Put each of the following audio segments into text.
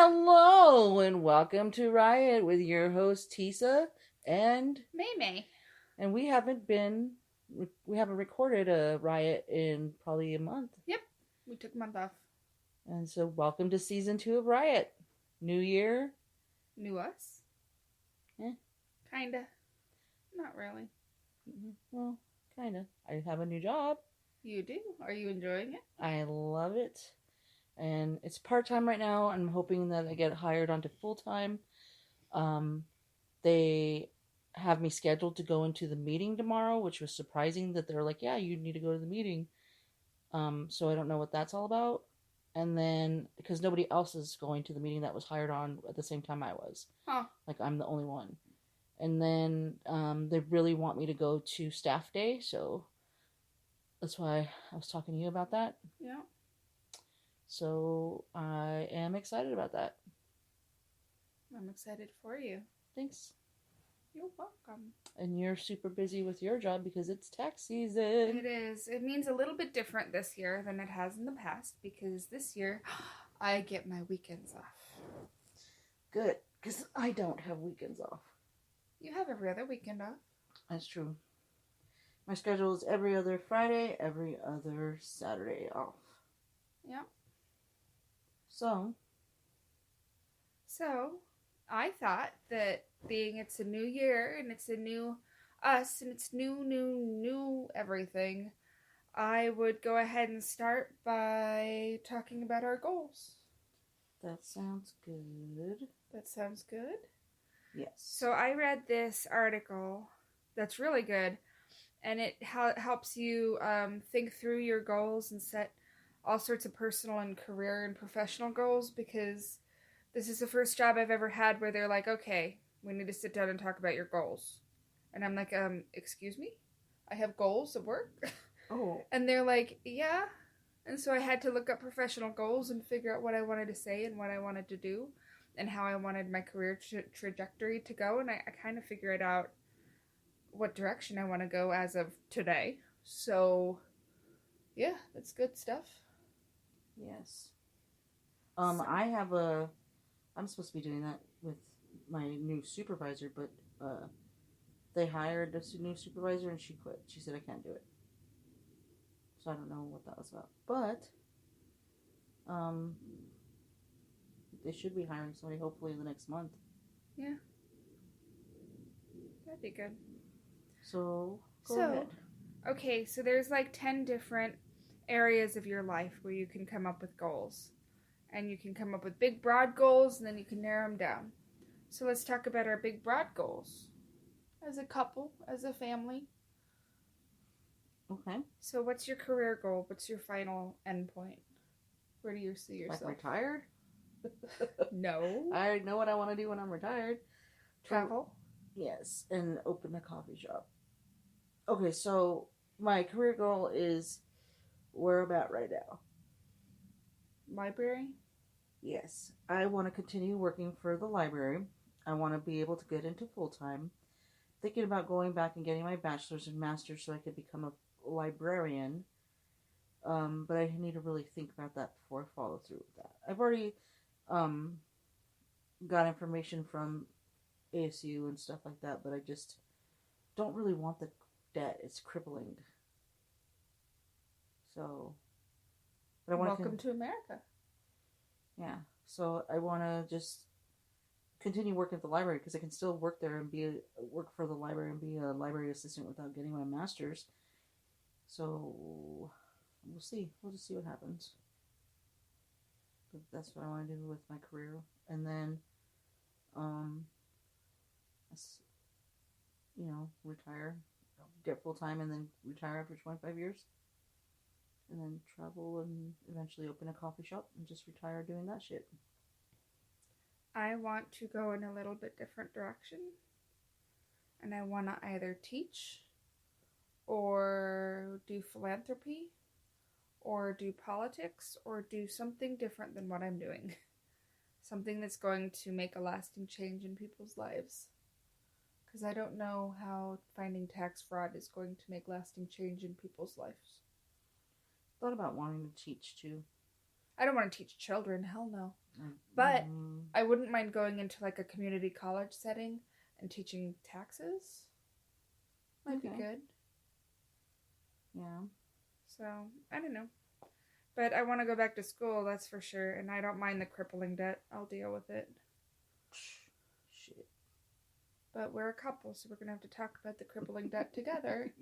Hello and welcome to Riot with your host Tisa and May. we haven't recorded a Riot in probably a month. Yep, we took a month off. And so welcome to season 2 of Riot. New year. New us? Eh. Kinda. Not really. Well, kinda. I have a new job. You do? Are you enjoying it? I love it. And it's part-time right now. I'm hoping that I get hired onto full-time. They have me scheduled to go into the meeting tomorrow, which was surprising that they're like, yeah, you need to go to the meeting. So I don't know what that's all about. And then, because nobody else is going to the meeting that was hired on at the same time I was. Huh. Like, I'm the only one. And then they really want me to go to staff day, so that's why I was talking to you about that. Yeah. So I am excited about that. I'm excited for you. Thanks. You're welcome. And you're super busy with your job because it's tax season. It is. It means a little bit different this year than it has in the past because this year I get my weekends off. Good, because I don't have weekends off. You have every other weekend off. That's true. My schedule is every other Friday, every other Saturday off. Yeah. So, I thought that being it's a new year and it's a new us and it's new everything, I would go ahead and start by talking about our goals. That sounds good. That sounds good? Yes. So I read this article that's really good, and it helps you think through your goals and set all sorts of personal and career and professional goals, because this is the first job I've ever had where they're like, okay, we need to sit down and talk about your goals. And I'm like, excuse me? I have goals at work? Oh. And they're like, yeah. And so I had to look up professional goals and figure out what I wanted to say and what I wanted to do and how I wanted my career trajectory to go. And I kind of figured out what direction I want to go as of today. So, yeah, that's good stuff. Yes. I'm supposed to be doing that with my new supervisor, but they hired a new supervisor and she quit. She said I can't do it. So I don't know what that was about. But they should be hiring somebody hopefully in the next month. Yeah. That'd be good. So, go ahead. Okay, so there's like 10 different areas of your life where you can come up with goals. And you can come up with big, broad goals, and then you can narrow them down. So let's talk about our big, broad goals. As a couple, as a family. Okay. So what's your career goal? What's your final end point? Where do you see yourself? Like retired? No. I already know what I want to do when I'm retired. Travel? Yes, and open a coffee shop. Okay, so my career goal is where I'm at right now. Library? Yes, I want to continue working for the library. I want to be able to get into full-time. Thinking about going back and getting my bachelor's and master's so I could become a librarian. But I need to really think about that before I follow through with that. I've already got information from ASU and stuff like that, but I just don't really want the debt. It's crippling. So, but I want Welcome to America. Yeah, so I want to just continue working at the library because I can still work there and work for the library and be a library assistant without getting my master's. So we'll see. We'll just see what happens. But that's what I want to do with my career, and then, retire, get full time, and then retire after 25 years. And then travel and eventually open a coffee shop and just retire doing that shit. I want to go in a little bit different direction. And I want to either teach or do philanthropy or do politics or do something different than what I'm doing. Something that's going to make a lasting change in people's lives. Because I don't know how finding tax fraud is going to make lasting change in people's lives. Thought about wanting to teach too. I don't want to teach children. Hell no. But I wouldn't mind going into like a community college setting and teaching taxes. Might be good. Yeah. So, I don't know. But I want to go back to school, that's for sure. And I don't mind the crippling debt. I'll deal with it. Shit. But we're a couple, so we're going to have to talk about the crippling debt together.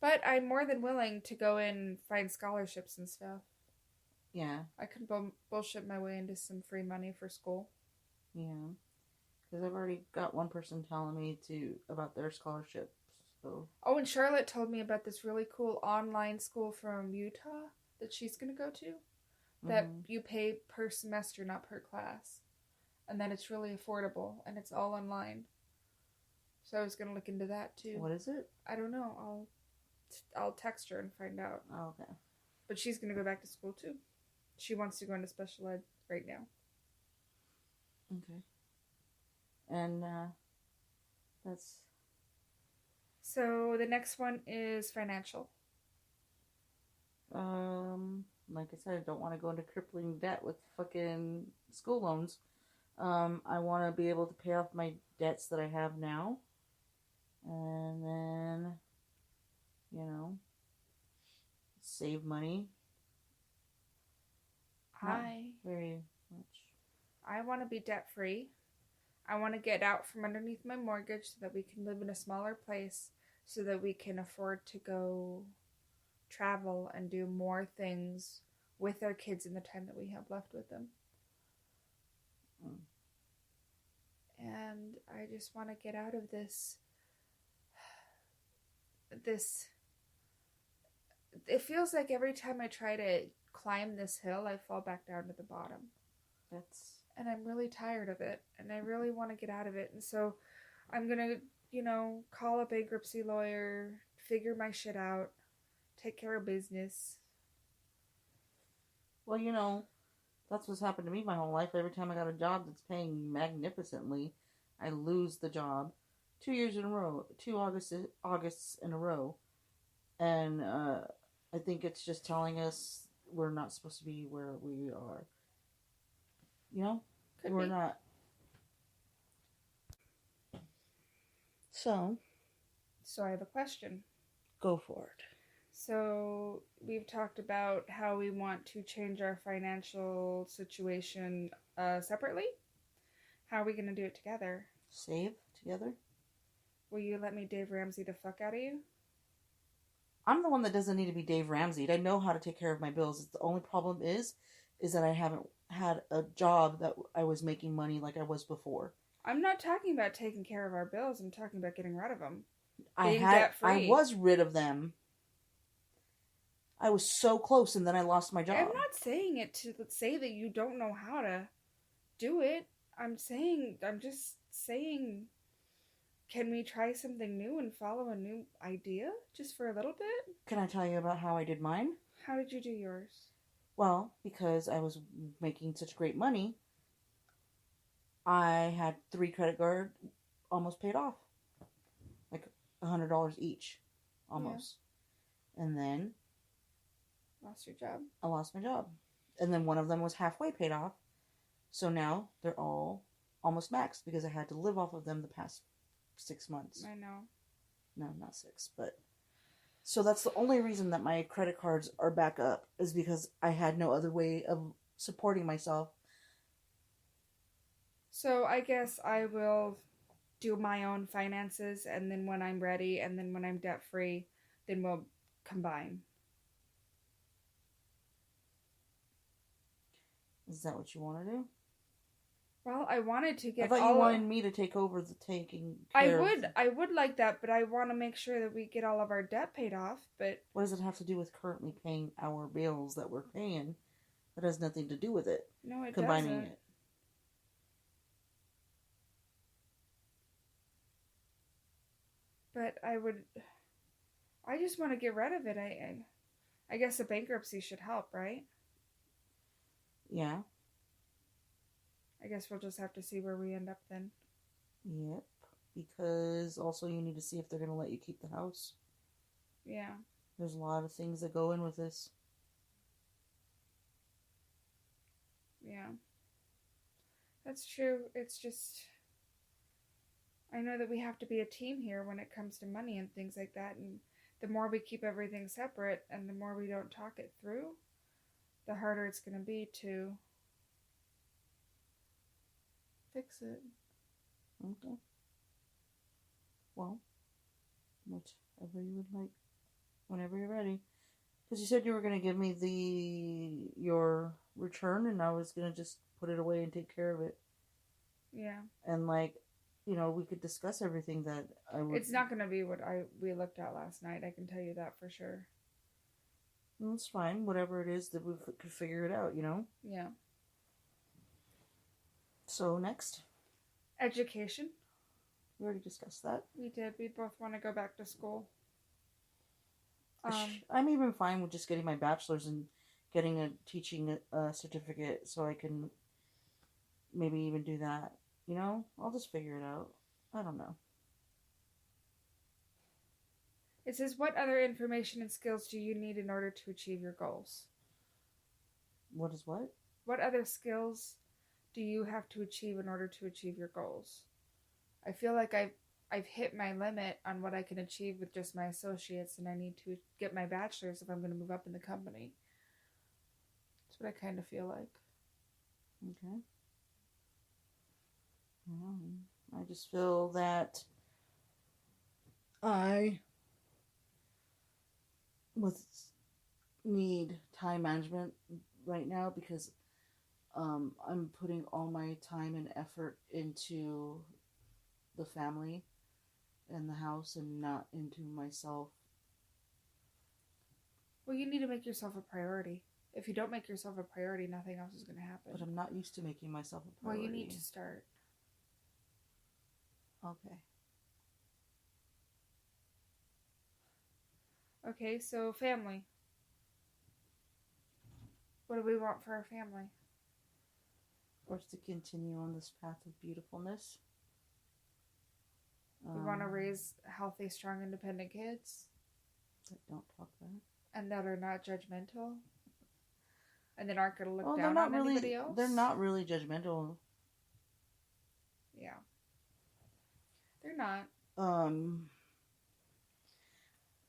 But I'm more than willing to go in and find scholarships and stuff. Yeah. I can bullshit my way into some free money for school. Yeah. Because I've already got one person telling me about their scholarships. So. Oh, and Charlotte told me about this really cool online school from Utah that she's going to go to. That you pay per semester, not per class. And then it's really affordable. And it's all online. So I was going to look into that too. What is it? I don't know. I'll text her and find out. Oh, okay. But she's going to go back to school too. She wants to go into special ed right now. Okay. And that's... So the next one is financial. Like I said, I don't want to go into crippling debt with fucking school loans. I want to be able to pay off my debts that I have now. And then, save money. Not very much. I want to be debt free. I want to get out from underneath my mortgage so that we can live in a smaller place, so that we can afford to go travel and do more things with our kids in the time that we have left with them. And I just want to get out of this. It feels like every time I try to climb this hill, I fall back down to the bottom. And I'm really tired of it, and I really want to get out of it. And so I'm going to, call a bankruptcy lawyer, figure my shit out, take care of business. Well, that's what's happened to me my whole life. Every time I got a job that's paying magnificently, I lose the job. 2 years in a row, 2 Augusts in a row. And I think it's just telling us we're not supposed to be where we are. We're not. So I have a question. Go for it. So we've talked about how we want to change our financial situation separately. How are we going to do it together? Save together? Will you let me Dave Ramsey the fuck out of you? I'm the one that doesn't need to be Dave Ramsey. I know how to take care of my bills. The only problem is that I haven't had a job that I was making money like I was before. I'm not talking about taking care of our bills. I'm talking about getting rid of them. I was rid of them. I was so close, and then I lost my job. I'm not saying it to say that you don't know how to do it. I'm just saying, can we try something new and follow a new idea just for a little bit? Can I tell you about how I did mine? How did you do yours? Well, because I was making such great money, I had 3 credit cards almost paid off. Like $100 each. Almost. Yeah. And then lost your job. I lost my job. And then one of them was halfway paid off. So now they're all almost maxed because I had to live off of them the past 6 months. I know. No, not 6, but... So that's the only reason that my credit cards are back up, is because I had no other way of supporting myself. So I guess I will do my own finances, and then when I'm ready, and then when I'm debt-free, then we'll combine. Is that what you want to do? Well, I wanted to get. I thought you wanted me to take over the taking care I would like that, but I want to make sure that we get all of our debt paid off. But what does it have to do with currently paying our bills that we're paying? That has nothing to do with it. No, it combining doesn't. It. But I just want to get rid of it. I guess a bankruptcy should help, right? Yeah. I guess we'll just have to see where we end up then. Yep. Because also you need to see if they're going to let you keep the house. Yeah. There's a lot of things that go in with this. Yeah. That's true. It's just, I know that we have to be a team here when it comes to money and things like that. And the more we keep everything separate and the more we don't talk it through, the harder it's going to be to fix it. Okay. Well, whichever you would like, whenever you're ready. Because you said you were going to give me your return, and I was going to just put it away and take care of it. Yeah. And we could discuss everything that I would. It's not going to be what we looked at last night. I can tell you that for sure. It's fine. Whatever it is that we could figure it out, Yeah. So next, education. We already discussed that. We did. We both want to go back to school. I'm even fine with just getting my bachelor's and getting a teaching certificate, so I can maybe even do that. I'll just figure it out. I don't know. It says, what other information and skills do you need in order to achieve your goals? What is what? What other skills do you have to achieve in order to achieve your goals? I feel like I've hit my limit on what I can achieve with just my associates, and I need to get my bachelor's if I'm going to move up in the company. That's what I kind of feel like. Okay. I just feel that I need time management right now because I'm putting all my time and effort into the family and the house and not into myself. Well, you need to make yourself a priority. If you don't make yourself a priority, nothing else is going to happen. But I'm not used to making myself a priority. Well, you need to start. Okay. Okay, so family. What do we want for our family? Of course, to continue on this path of beautifulness. We want to raise healthy, strong, independent kids. That don't talk back. And that are not judgmental. And that aren't going to look down on anybody else. They're not really judgmental. Yeah. They're not.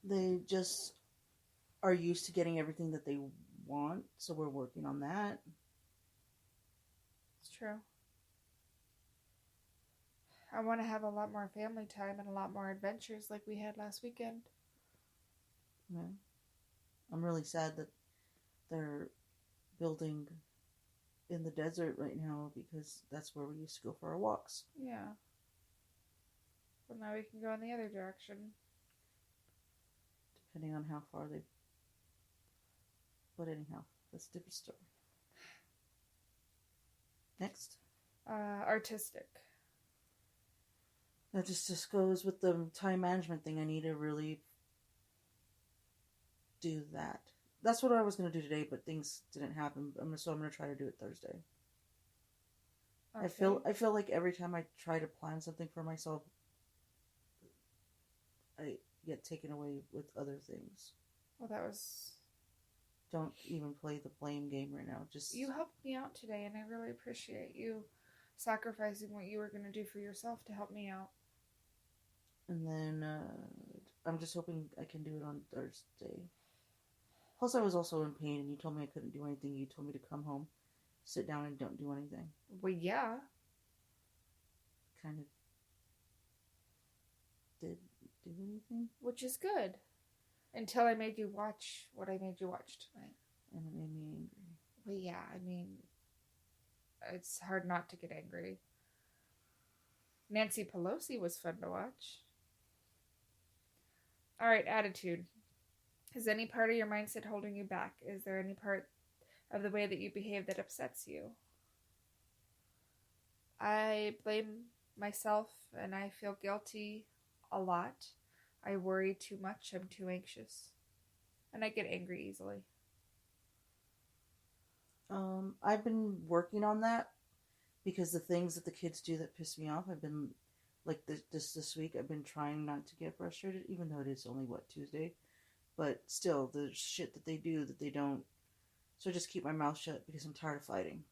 They just are used to getting everything that they want, so we're working on that. It's true. I want to have a lot more family time and a lot more adventures like we had last weekend. Yeah. I'm really sad that they're building in the desert right now because that's where we used to go for our walks. Yeah. Well, now we can go in the other direction. Depending on how far they... But anyhow, that's a different story. Next. Artistic. That just goes with the time management thing. I need to really do that. That's what I was going to do today, but things didn't happen. So I'm going to try to do it Thursday. Okay. I feel like every time I try to plan something for myself, I get taken away with other things. Well, that was... Don't even play the blame game right now. Just... You helped me out today, and I really appreciate you sacrificing what you were going to do for yourself to help me out. And then I'm just hoping I can do it on Thursday. Plus, I was also in pain, and you told me I couldn't do anything. You told me to come home, sit down, and don't do anything. Well, yeah. Kind of did do anything. Which is good. Until I made you watch what I made you watch tonight. And it made me angry. Well, yeah, I mean, it's hard not to get angry. Nancy Pelosi was fun to watch. All right, attitude. Is any part of your mindset holding you back? Is there any part of the way that you behave that upsets you? I blame myself and I feel guilty a lot. I worry too much. I'm too anxious. And I get angry easily. I've been working on that because the things that the kids do that piss me off, I've been, like this week, I've been trying not to get frustrated, even though it is only, Tuesday? But still, the shit that they do that they don't. So I just keep my mouth shut because I'm tired of fighting.